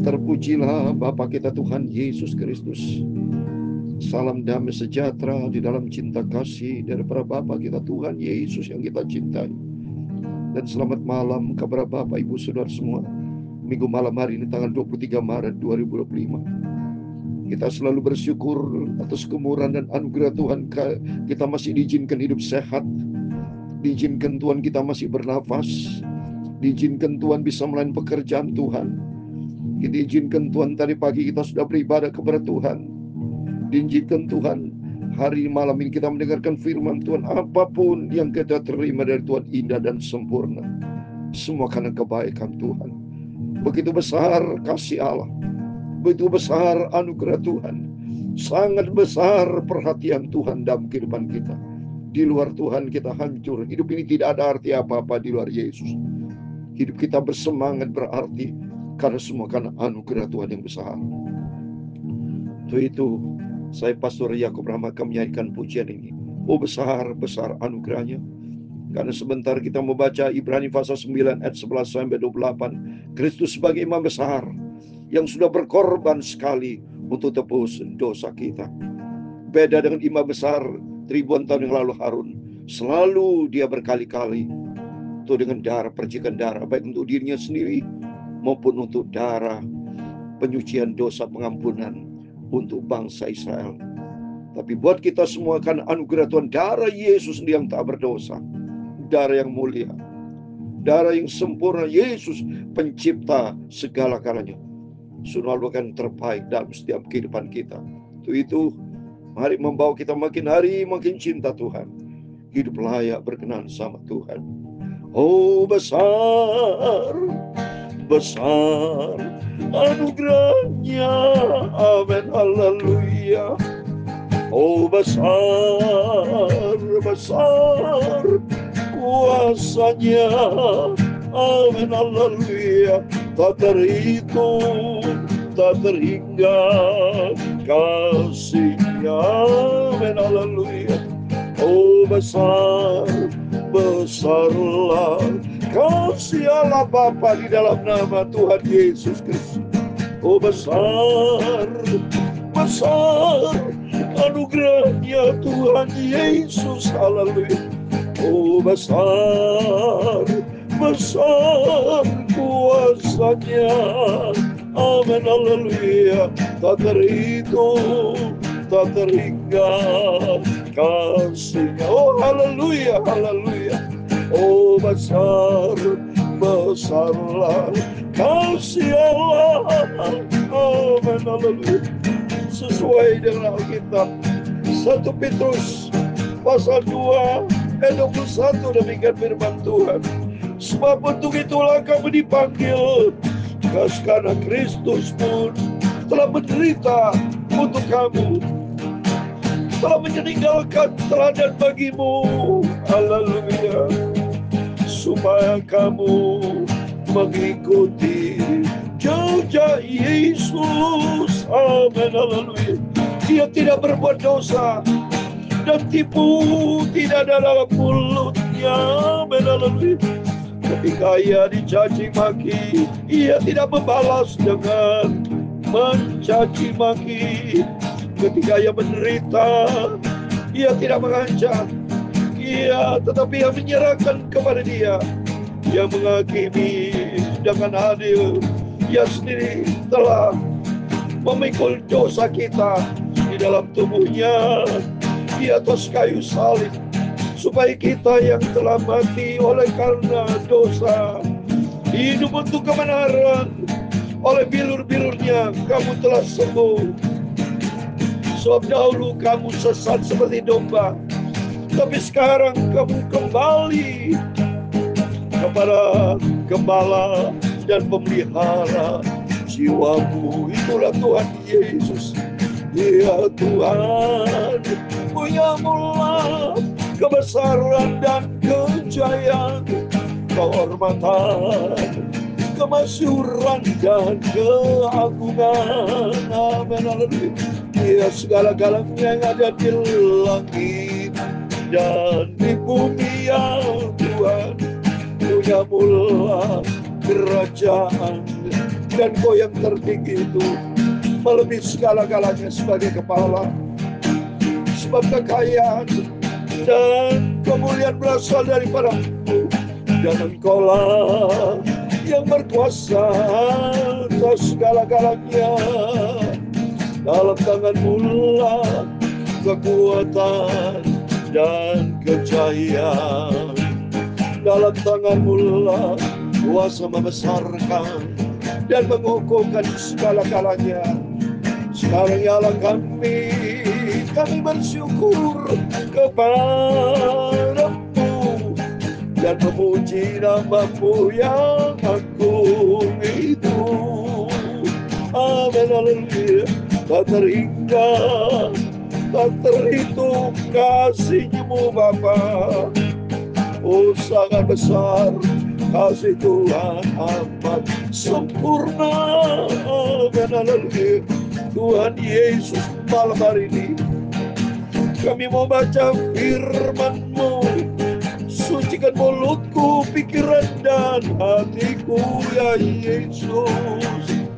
Terpujilah Bapa kita Tuhan Yesus Kristus. Salam damai sejahtera di dalam cinta kasih daripada Bapa kita Tuhan Yesus yang kita cintai. Dan selamat malam kepada Bapak Ibu Saudara semua. Minggu malam hari ini tanggal 23 Maret 2025. Kita selalu bersyukur atas kemurahan dan anugerah Tuhan. Kita masih diizinkan hidup sehat. Diizinkan Tuhan kita masih bernafas. Diizinkan Tuhan bisa melayani pekerjaan Tuhan. Diizinkan Tuhan tadi pagi kita sudah beribadah kepada Tuhan. Diizinkan Tuhan hari malam ini kita mendengarkan firman Tuhan. Apapun yang kita terima dari Tuhan indah dan sempurna. Semua karena kebaikan Tuhan. Begitu besar kasih Allah. Begitu besar anugerah Tuhan. Sangat besar perhatian Tuhan dalam kehidupan kita. Di luar Tuhan kita hancur. Hidup ini tidak ada arti apa-apa di luar Yesus. Hidup kita bersemangat berarti karena semua karena anugerah Tuhan yang besar. Untuk itu saya Pastor Yakub Rahmat akan menyanyikan pujian ini. Oh besar anugerahnya. Karena sebentar kita membaca Ibrani pasal 9 ayat 11 sampai 28. Kristus sebagai imam besar yang sudah berkorban sekali untuk tebus dosa kita. Beda dengan imam besar ribuan tahun yang lalu Harun. Selalu dia berkali-kali itu dengan darah, percikan darah, baik untuk dirinya sendiri maupun untuk darah penyucian dosa, pengampunan untuk bangsa Israel. Tapi buat kita semua kan anugerah Tuhan, darah Yesus yang tak berdosa, darah yang mulia, darah yang sempurna, Yesus pencipta segala galanya, sudah melakukan terbaik dalam setiap kehidupan kita. Untuk itu mari membawa kita makin hari makin cinta Tuhan, hidup layak berkenan sama Tuhan. Oh besar anugerahnya, amin, haleluya. Oh besar kuasanya, amin, haleluya. Tak terhitung, tak terhingga kasihnya, amin, haleluya. Oh besarlah kasih Allah Bapa di dalam nama Tuhan Yesus Kristus. Oh besar anugerahnya Tuhan Yesus, haleluya. Oh besar kuasanya, amin, haleluya. Tak terhitung, tak terhingga kasihnya. Oh haleluya, haleluya. Oh besarlah kasih Allah, amin, haleluya. Sesuai dengan Alkitab 1 Petrus pasal 2 ayat 21, demikian firman Tuhan. Sebab untuk itulah kamu dipanggil, karena Kristus pun telah menderita untuk kamu, telah meninggalkan teladan bagimu, haleluya, supaya kamu mengikuti jejak Yesus, amin, haleluya. Dia tidak berbuat dosa dan tipu tidak ada dalam mulutnya, amin, haleluya. Ketika ia dicaci maki, ia tidak membalas dengan mencaci maki. Ketika ia menderita, ia tidak mengancam, tetapi ia menyerahkan kepada Dia yang menghakimi dengan adil. Ia sendiri telah memikul dosa kita di dalam tubuhnya di atas kayu salib, supaya kita yang telah mati oleh karena dosa hidup untuk kebenaran. Oleh bilur-bilurnya kamu telah sembuh. Sebab dahulu kamu sesat seperti domba, tapi sekarang kamu kembali kepada Gembala dan pemelihara jiwamu. Itulah Tuhan Yesus. Ya Tuhan, punya mula kebesaran dan kejayaan, kehormatan, kemasyuran dan keagungan, amin, haleluya. Ya segala-galanya yang ada di langit dan di bumi, ya Tuhan, punya mula kerajaan, dan Kau yang tertinggi itu melebihi segala-galanya sebagai kepala. Sebab kekayaan dan kemuliaan berasal daripada-Mu, dan Engkau-lah yang berkuasa atas segala-galanya. Dalam tangan-Mu lah kekuatan dan kejayaan. Dalam tangan-Mu lah kuasa membesarkan dan mengukuhkan segala-galanya. Sekarang ya Allah kami bersyukur kepadamu dan memuji nama-Mu yang agung itu. Amin, haleluya. Tak terhingga, tak terhitung kasih-Mu Bapa. Oh, sangat besar kasih Tuhan, amat sempurna. Amin, haleluya. Tuhan Yesus, malam hari ini kami mau baca firman-Mu. Sucikan mulutku, pikiran dan hatiku ya Yesus.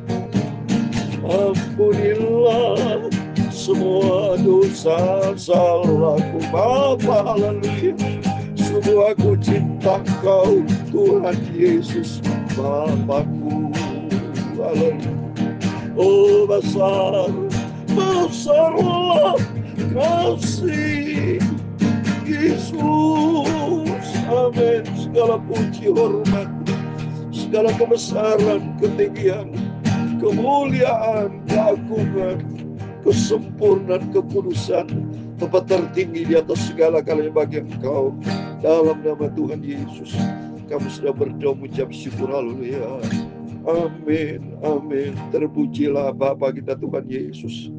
Ampunilah semua dosa salahku Bapa, haleluya. Sungguh aku cinta Kau Tuhan Yesus Bapakku, haleluya. Oh, besarlah kasih Yesus. Amin. Segala puji, hormat, segala kebesaran, ketinggian, kemuliaan, keagungan, kesempurnaan, kekudusan, tempat tertinggi di atas segala-galanya bagi Engkau. Dalam nama Tuhan Yesus kami sudah berdoa mengucap syukur, haleluya. Amin, amin. Terpujilah Bapa kita Tuhan Yesus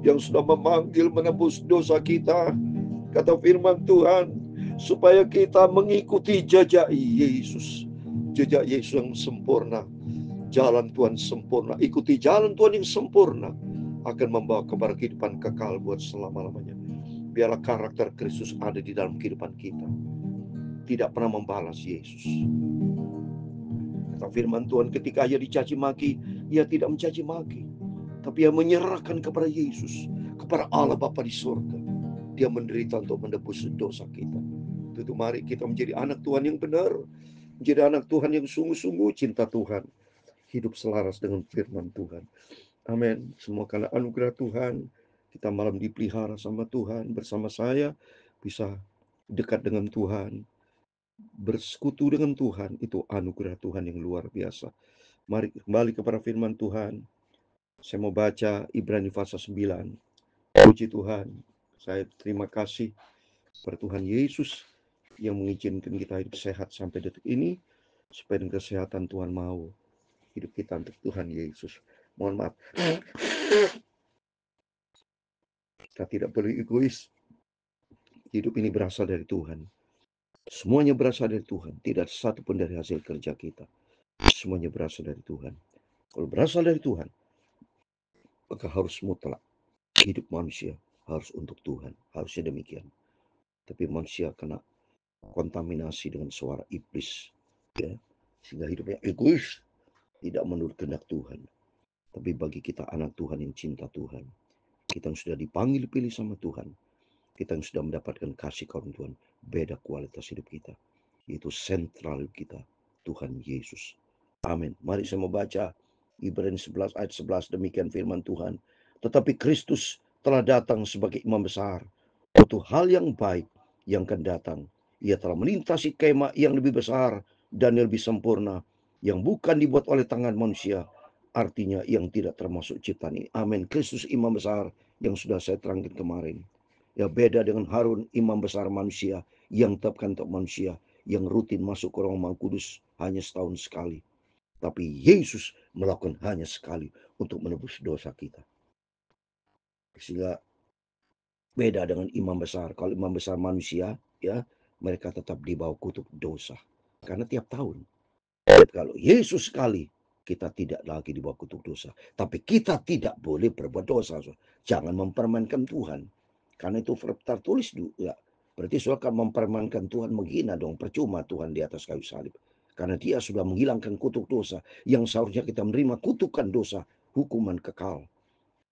yang sudah memanggil menebus dosa kita. Kata firman Tuhan, supaya kita mengikuti jejak Yesus. Jejak Yesus yang sempurna. Jalan Tuhan sempurna. Ikuti jalan Tuhan yang sempurna akan membawa kepada kehidupan kekal buat selama-lamanya. Biarlah karakter Kristus ada di dalam kehidupan kita. Tidak pernah membalas Yesus. Kata firman Tuhan, ketika ia dicaci maki, ia tidak mencaci maki, tapi ia menyerahkan kepada Yesus, kepada Allah Bapa di surga. Dia menderita untuk menebus dosa kita. Itu mari kita menjadi anak Tuhan yang benar, menjadi anak Tuhan yang sungguh-sungguh cinta Tuhan, hidup selaras dengan firman Tuhan. Amin. Semua karena anugerah Tuhan, kita malam dipelihara sama Tuhan. Bersama saya bisa dekat dengan Tuhan, bersekutu dengan Tuhan. Itu anugerah Tuhan yang luar biasa. Mari kembali kepada firman Tuhan. Saya mau baca Ibrani pasal 9. Puji Tuhan. Saya terima kasih kepada Tuhan Yesus yang mengizinkan kita hidup sehat sampai detik ini, supaya dengan kesehatan Tuhan mau hidup kita untuk Tuhan Yesus. Mohon maaf. Kita tidak perlu egois. Hidup ini berasal dari Tuhan. Semuanya berasal dari Tuhan. Tidak ada satu pun dari hasil kerja kita. Semuanya berasal dari Tuhan. Kalau berasal dari Tuhan, maka harus mutlak. Hidup manusia harus untuk Tuhan. Harusnya demikian. Tapi manusia kena kontaminasi dengan suara iblis. Ya, sehingga hidupnya egois. Tidak menurut kehendak Tuhan. Tapi bagi kita anak Tuhan yang cinta Tuhan, kita yang sudah dipanggil pilih sama Tuhan, kita yang sudah mendapatkan kasih karunia Tuhan, beda kualitas hidup kita. Itu sentral kita, Tuhan Yesus. Amin. Mari saya mau baca Ibrani 11 ayat 11, demikian firman Tuhan. Tetapi Kristus telah datang sebagai imam besar untuk hal yang baik yang akan datang. Ia telah melintasi kemah yang lebih besar dan yang lebih sempurna, yang bukan dibuat oleh tangan manusia, artinya yang tidak termasuk ciptaan ini. Amin. Kristus imam besar yang sudah saya terangkan kemarin. Ya, beda dengan Harun, imam besar manusia yang tetapkan untuk manusia, yang rutin masuk ke ruang Maha Kudus hanya setahun sekali. Tapi Yesus melakukan hanya sekali untuk menebus dosa kita. Sehingga beda dengan imam besar. Kalau imam besar manusia, ya, mereka tetap di bawah kutuk dosa. Karena tiap tahun. Kalau Yesus sekali, kita tidak lagi di bawah kutuk dosa. Tapi kita tidak boleh berbuat dosa. Jangan mempermainkan Tuhan. Karena itu tertulis juga. Berarti saudara akan mempermainkan Tuhan, menghina dong. Percuma Tuhan di atas kayu salib. Karena dia sudah menghilangkan kutuk dosa. Yang seharusnya kita menerima kutukan dosa, hukuman kekal.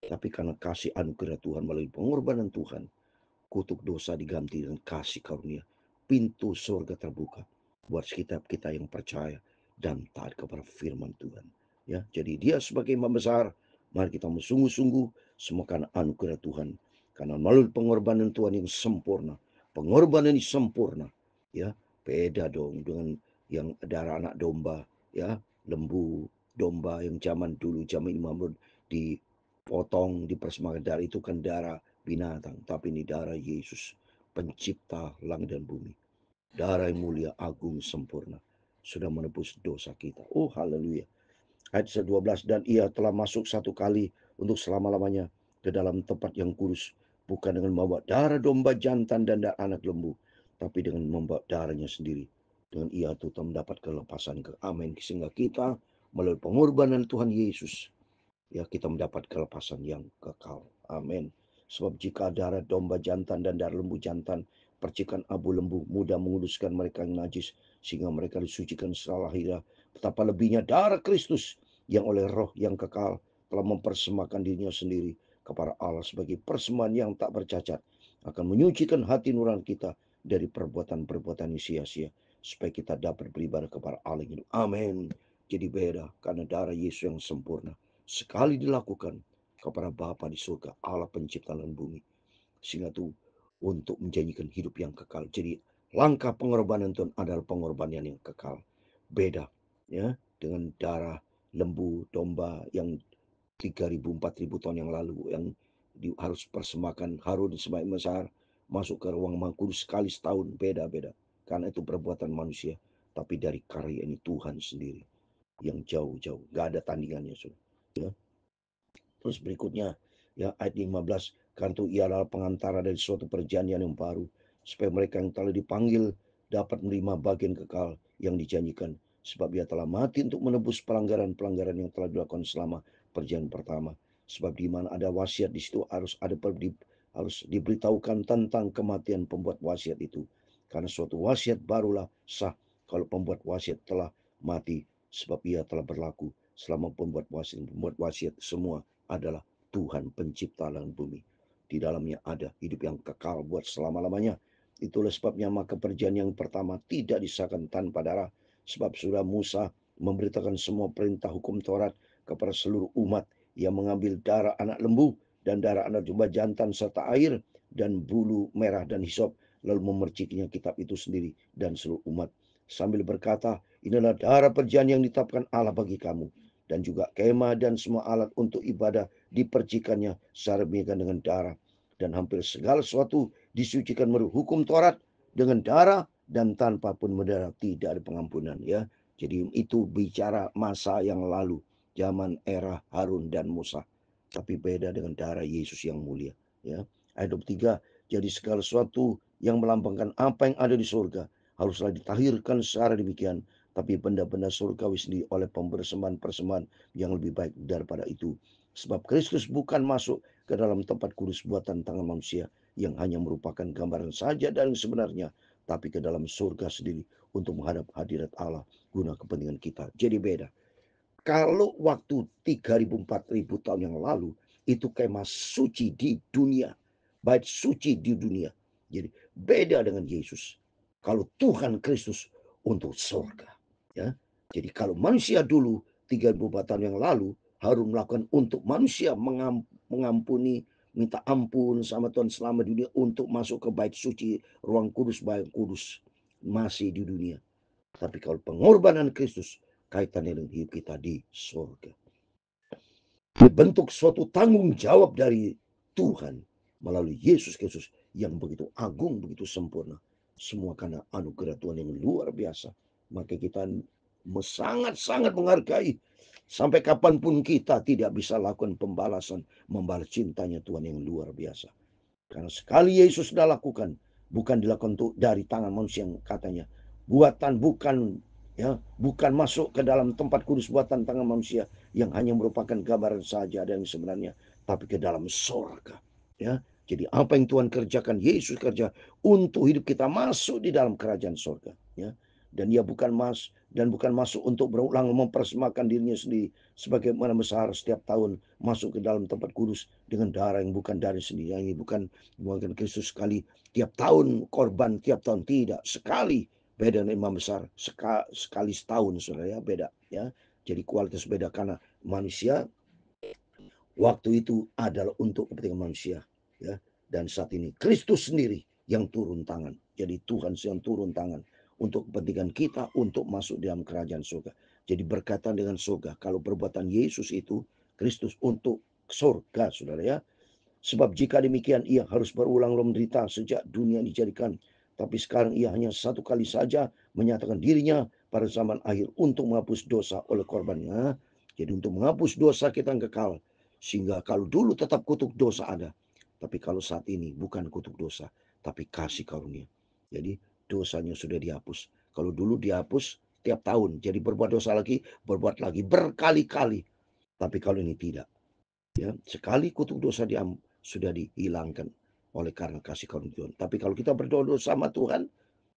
Tapi karena kasih anugerah Tuhan melalui pengorbanan Tuhan, kutuk dosa diganti dengan kasih karunia. Pintu surga terbuka buat setiap kita yang percaya dan taat kepada firman Tuhan. Ya, jadi dia sebagai Imam besar, mari kita sungguh-sungguh semua karena anugerah Tuhan. Karena melalui pengorbanan Tuhan yang sempurna, pengorbanan yang sempurna, ya beda dong dengan yang darah anak domba, ya lembu domba yang zaman dulu zaman Imam dipotong dipersembahkan darah itu kan darah binatang, tapi ini darah Yesus, pencipta langit dan bumi. Darah yang mulia, agung, sempurna, sudah menebus dosa kita. Oh, haleluya. Ayat 12, dan ia telah masuk satu kali untuk selama-lamanya ke dalam tempat yang kudus, bukan dengan membawa darah domba jantan dan darah anak lembu, tapi dengan membawa darahnya sendiri. Dengan ia tetap mendapat kelepasan ke amin. Sehingga kita melalui pengorbanan Tuhan Yesus, ya kita mendapat kelepasan yang kekal. Amin. Sebab jika darah domba jantan dan darah lembu jantan, percikan abu lembu mudah menguduskan mereka yang najis, sehingga mereka disucikan setelah lahir. Betapa lebihnya darah Kristus yang oleh roh yang kekal telah mempersembahkan dirinya sendiri kepada Allah sebagai persembahan yang tak bercacat, akan menyucikan hati nurani kita dari perbuatan-perbuatan yang sia-sia, supaya kita dapat beribadah kepada Allah yang hidup. Amin. Jadi beda karena darah Yesus yang sempurna sekali dilakukan kepada Bapa di surga, Allah pencipta langit bumi, sehingga itu untuk menjanjikan hidup yang kekal. Jadi langkah pengorbanan Tuhan adalah pengorbanan yang kekal. Beda ya dengan darah lembu domba yang 3.000-4.000 tahun yang lalu yang harus persembahkan Harun sebagai besar masuk ke ruang Maha Kudus sekali setahun. Beda-beda karena itu perbuatan manusia, tapi dari karya ini Tuhan sendiri yang jauh-jauh, gak ada tandingannya. Ya. Terus berikutnya ya ayat 15, karena itu ia adalah pengantara dari suatu perjanjian yang baru, supaya mereka yang telah dipanggil dapat menerima bagian kekal yang dijanjikan, sebab ia telah mati untuk menebus pelanggaran-pelanggaran yang telah dilakukan selama perjanjian pertama. Sebab di mana ada wasiat, di situ harus diberitahukan tentang kematian pembuat wasiat itu. Karena suatu wasiat barulah sah kalau pembuat wasiat telah mati, sebab ia telah berlaku selama pembuat wasiat semua adalah Tuhan pencipta langit bumi. Di dalamnya ada hidup yang kekal buat selama-lamanya. Itulah sebabnya maka perjanjian yang pertama tidak disahkan tanpa darah. Sebab sudah Musa memberitakan semua perintah hukum Taurat kepada seluruh umat, yang mengambil darah anak lembu dan darah anak domba jantan serta air dan bulu merah dan hisop, lalu memercikinya kitab itu sendiri dan seluruh umat, sambil berkata, inilah darah perjanjian yang ditetapkan Allah bagi kamu. Dan juga kemah dan semua alat untuk ibadah dipercikannya secara demikian dengan darah. Dan hampir segala sesuatu disucikan menurut hukum Taurat dengan darah, dan tanpa pun berdarah tidak ada pengampunan. Ya, jadi itu bicara masa yang lalu, zaman era Harun dan Musa. Tapi beda dengan darah Yesus yang mulia. Ya, ayat 23. Jadi segala sesuatu yang melambangkan apa yang ada di surga haruslah ditahirkan secara demikian, tapi benda-benda surgawi sendiri oleh persembahan-persembahan yang lebih baik daripada itu. Sebab Kristus bukan masuk ke dalam tempat kudus buatan tangan manusia yang hanya merupakan gambaran saja dan sebenarnya, tapi ke dalam surga sendiri untuk menghadap hadirat Allah guna kepentingan kita. Jadi beda. Kalau waktu 3.000-4.000 tahun yang lalu itu kemah suci di dunia, bait suci di dunia. Jadi beda dengan Yesus. Kalau Tuhan Kristus untuk surga. Ya. Jadi kalau manusia dulu 3.000 tahun yang lalu harus melakukan untuk manusia mengampuni, minta ampun sama Tuhan selama dunia untuk masuk ke bait suci, ruang kudus, bait kudus masih di dunia. Tapi kalau pengorbanan Kristus kaitannya dengan hidup kita di surga. Dibentuk suatu tanggung jawab dari Tuhan melalui Yesus Kristus yang begitu agung, begitu sempurna. Semua karena anugerah Tuhan yang luar biasa. Maka kita sangat-sangat menghargai. Sampai kapanpun kita tidak bisa lakukan pembalasan, membalas cintanya Tuhan yang luar biasa. Karena sekali Yesus sudah lakukan, bukan dilakukan dari tangan manusia yang katanya buatan, bukan masuk ke dalam tempat kudus buatan tangan manusia yang hanya merupakan gambaran saja dan sebenarnya, tapi ke dalam surga. Ya, jadi apa yang Tuhan kerjakan, Yesus kerja untuk hidup kita masuk di dalam kerajaan surga. Ya, dan ia bukan dan bukan masuk untuk berulang mempersembahkan dirinya sendiri sebagaimana besar setiap tahun masuk ke dalam tempat kudus dengan darah yang bukan dari sendiri. Ini bukan Kristus sekali tiap tahun korban, tiap tahun tidak, sekali. Beda dengan imam besar, sekali setahun, saudara ya, beda ya. Jadi kualitas beda karena manusia waktu itu adalah untuk kepentingan manusia ya. Dan saat ini Kristus sendiri yang turun tangan. Jadi Tuhan yang turun tangan untuk kepentingan kita untuk masuk dalam kerajaan surga. Jadi berkaitan dengan surga. Kalau perbuatan Yesus itu Kristus untuk surga, saudara ya. Sebab jika demikian ia harus berulang-ulang menderita sejak dunia dijadikan. Tapi sekarang ia hanya satu kali saja menyatakan dirinya pada zaman akhir untuk menghapus dosa oleh korbannya. Jadi untuk menghapus dosa kita yang kekal. Sehingga kalau dulu tetap kutuk dosa ada. Tapi kalau saat ini bukan kutuk dosa, tapi kasih karunia. Jadi dosanya sudah dihapus. Kalau dulu dihapus tiap tahun, jadi berbuat dosa lagi, berbuat lagi berkali-kali. Tapi kalau ini tidak. Ya, sekali kutuk dosa sudah dihilangkan oleh karena kasih karunia Tuhan. Tapi kalau kita berdoa sama Tuhan,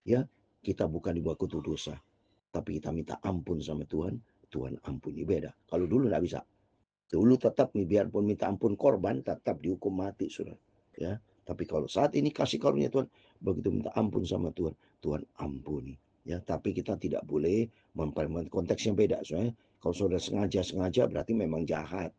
ya kita bukan dibawa kutuk dosa, tapi kita minta ampun sama Tuhan. Tuhan ampuni, beda. Kalau dulu nggak bisa. Dulu tetap biarpun minta ampun korban, tetap dihukum mati, saudara. Ya, tapi kalau saat ini kasih karunia Tuhan, begitu minta ampun sama Tuhan, Tuhan ampuni. Ya, tapi kita tidak boleh mempermainkan konteksnya beda, soalnya kalau saudara sengaja berarti memang jahat.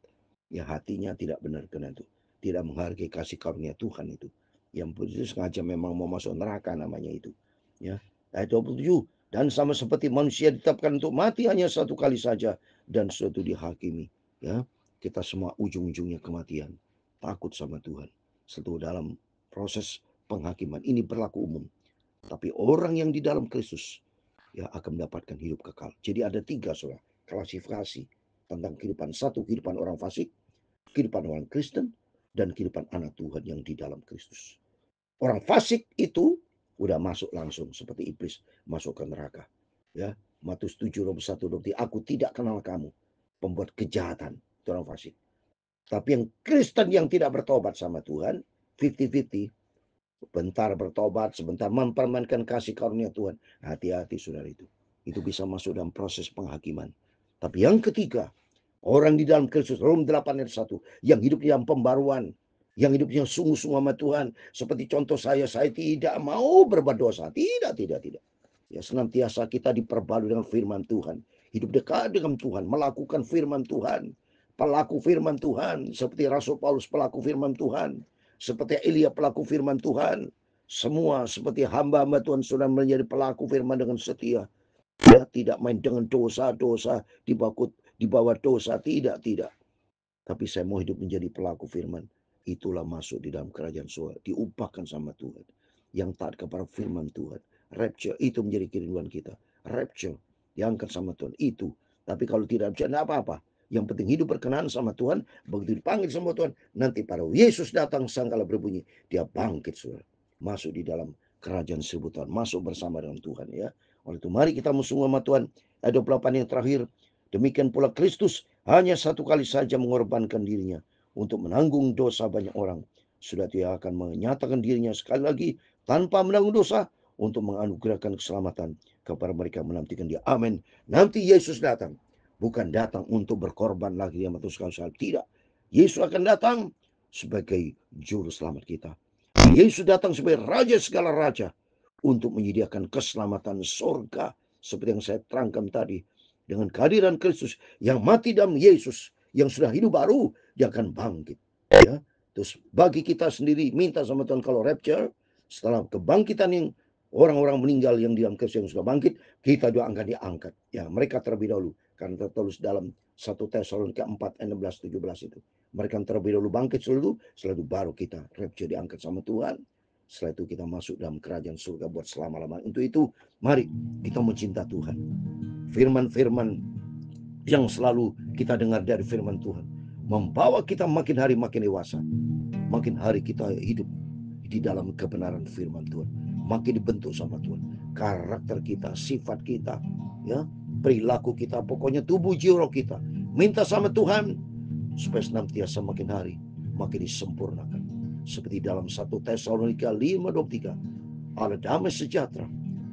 Ya, hatinya tidak benar karena itu. Tidak menghargai kasih karunia Tuhan itu. Yang itu sengaja memang mau masuk neraka namanya itu. Ya, ayat 27. Dan sama seperti manusia ditetapkan untuk mati hanya satu kali saja dan suatu dihakimi. Ya, kita semua ujung-ujungnya kematian. Takut sama Tuhan. Setelah dalam proses penghakiman ini berlaku umum. Tapi orang yang di dalam Kristus ya akan mendapatkan hidup kekal. Jadi ada 3 saudara klasifikasi tentang kehidupan. Satu, kehidupan orang fasik, kehidupan orang Kristen, dan kehidupan anak Tuhan yang di dalam Kristus. Orang fasik itu udah masuk langsung seperti iblis masuk ke neraka. Ya, Matius 7:21-23, aku tidak kenal kamu, pembuat kejahatan, itu orang fasik. Tapi yang Kristen yang tidak bertobat sama Tuhan, 50-50, sebentar bertobat, sebentar mempermainkan kasih karunia Tuhan. Hati-hati saudara itu. Itu bisa masuk dalam proses penghakiman. Tapi yang ketiga, orang di dalam Kristus, Rom 8:1, yang hidup dalam pembaruan, yang hidupnya sungguh-sungguh sama Tuhan. Seperti contoh saya tidak mau berbuat dosa. Tidak. Ya, senantiasa kita diperbarui dengan firman Tuhan. Hidup dekat dengan Tuhan, melakukan firman Tuhan. Pelaku firman Tuhan, seperti Rasul Paulus pelaku firman Tuhan. Seperti Elia pelaku firman Tuhan. Semua seperti hamba-hamba Tuhan sudah menjadi pelaku firman dengan setia. Ya, tidak main dengan dosa-dosa, di bawah dosa, tidak. Tapi saya mau hidup menjadi pelaku firman. Itulah masuk di dalam kerajaan surga, diupahkan sama Tuhan. Yang taat kepada firman Tuhan. Rapture itu menjadi kerinduan kita. Rapture diangkat sama Tuhan itu. Tapi kalau tidak rapture, tidak apa-apa. Yang penting hidup berkenaan sama Tuhan. Begitu dipanggil sama Tuhan, nanti pada Yesus datang sangkala berbunyi, dia bangkit saudara. Masuk di dalam kerajaan seribu tahun. Masuk bersama dengan Tuhan ya. Oleh itu mari kita bersungguh sama Tuhan. Ayat 28 yang terakhir. Demikian pula Kristus hanya satu kali saja mengorbankan dirinya untuk menanggung dosa banyak orang. Sudah dia akan menyatakan dirinya sekali lagi tanpa menanggung dosa untuk menganugerahkan keselamatan kepada mereka menantikan dia. Amin. Nanti Yesus datang. Bukan datang untuk berkorban lagi yang memutuskan salib. Tidak. Yesus akan datang sebagai juru selamat kita. Yesus datang sebagai raja segala raja untuk menyediakan keselamatan surga. Seperti yang saya terangkan tadi. Dengan kehadiran Kristus yang mati dalam Yesus, yang sudah hidup baru, dia akan bangkit. Ya, terus bagi kita sendiri minta sama Tuhan kalau rapture, setelah kebangkitan yang orang-orang meninggal yang di dalam Kristus yang sudah bangkit, kita juga akan diangkat. Ya, mereka terlebih dahulu karena tertulis dalam 1 Tesalonika 4 ayat 16-17 itu. Mereka terlebih dahulu bangkit seluruh baru kita rapture diangkat sama Tuhan. Setelah itu kita masuk dalam kerajaan surga buat selama-lamanya. Untuk itu, mari kita mencinta Tuhan. Firman-firman yang selalu kita dengar dari firman Tuhan membawa kita makin hari makin dewasa. Makin hari kita hidup di dalam kebenaran firman Tuhan. Makin dibentuk sama Tuhan. Karakter kita, sifat kita, ya, perilaku kita, pokoknya tubuh jiwa kita. Minta sama Tuhan supaya senantiasa makin hari makin disempurnakan. Seperti dalam 1 Tesalonika 5:23, Allah damai sejahtera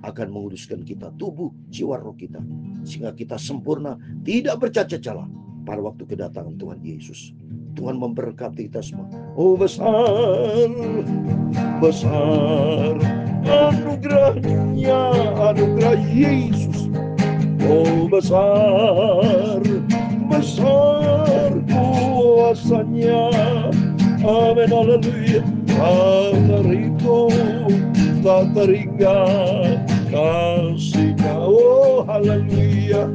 akan menguduskan kita, tubuh, jiwa, roh kita, sehingga kita sempurna, tidak bercacat celah pada waktu kedatangan Tuhan Yesus. Tuhan memberkati kita semua. Oh besar, besar anugerahnya, anugerah Yesus. Oh besar, besar kuasanya. Amin, haleluya. Tak terhingga kasihnya. Oh haleluya.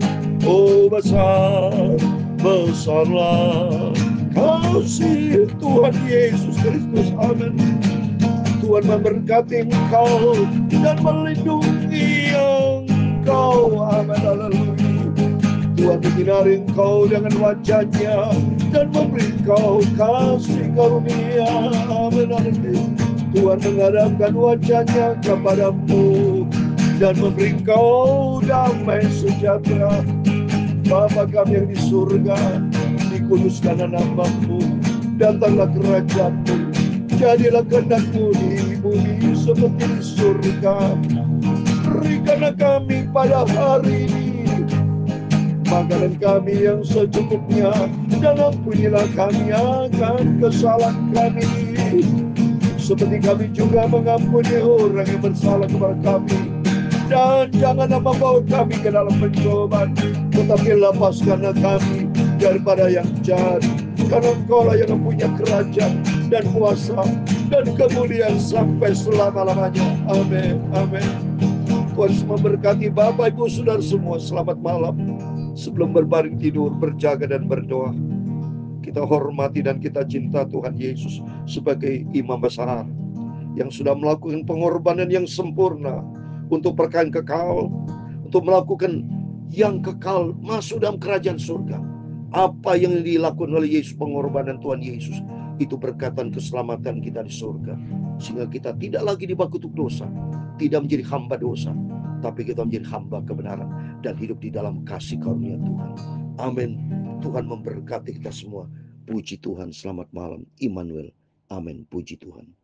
Oh besar, besarlah kasih Tuhan Yesus Kristus. Amin. Tuhan memberkati engkau dan melindungi engkau. Amin, haleluya. Tuhan menyinari engkau dengan wajahnya dan memberi engkau kasih karunia. Amin, haleluya. Tuhan menghadapkan wajahnya kepadamu dan memberi engkau damai sejahtera. Bapa kami yang di surga, dikuduskan namamu, datanglah kerajaanmu, jadilah kehendak-Mu di bumi seperti di surga. Berikanlah kami pada hari ini makanan kami yang secukupnya, dan ampunilah kami akan kesalahan kami, seperti kami juga mengampuni orang yang bersalah kepada kami. Dan janganlah membawa kami ke dalam pencobaan, tetapi lepaskanlah kami daripada yang jahat. Karena Engkau lah yang mempunyai kerajaan dan kuasa dan kemuliaan sampai selama-lamanya. Amin, amin. Tuhan memberkati Bapak, Ibu, Saudara semua. Selamat malam. Sebelum berbaring tidur, berjaga dan berdoa, kita hormati dan kita cinta Tuhan Yesus sebagai imam besar yang sudah melakukan pengorbanan yang sempurna untuk perkara yang kekal, untuk melakukan yang kekal, masuk dalam kerajaan surga. Apa yang dilakukan oleh Yesus, pengorbanan Tuhan Yesus, itu berkatan keselamatan kita di surga, sehingga kita tidak lagi dibakutuk dosa, tidak menjadi hamba dosa, tapi kita menjadi hamba kebenaran dan hidup di dalam kasih karunia Tuhan. Amin. Tuhan memberkati kita semua. Puji Tuhan. Selamat malam, Immanuel. Amin. Puji Tuhan.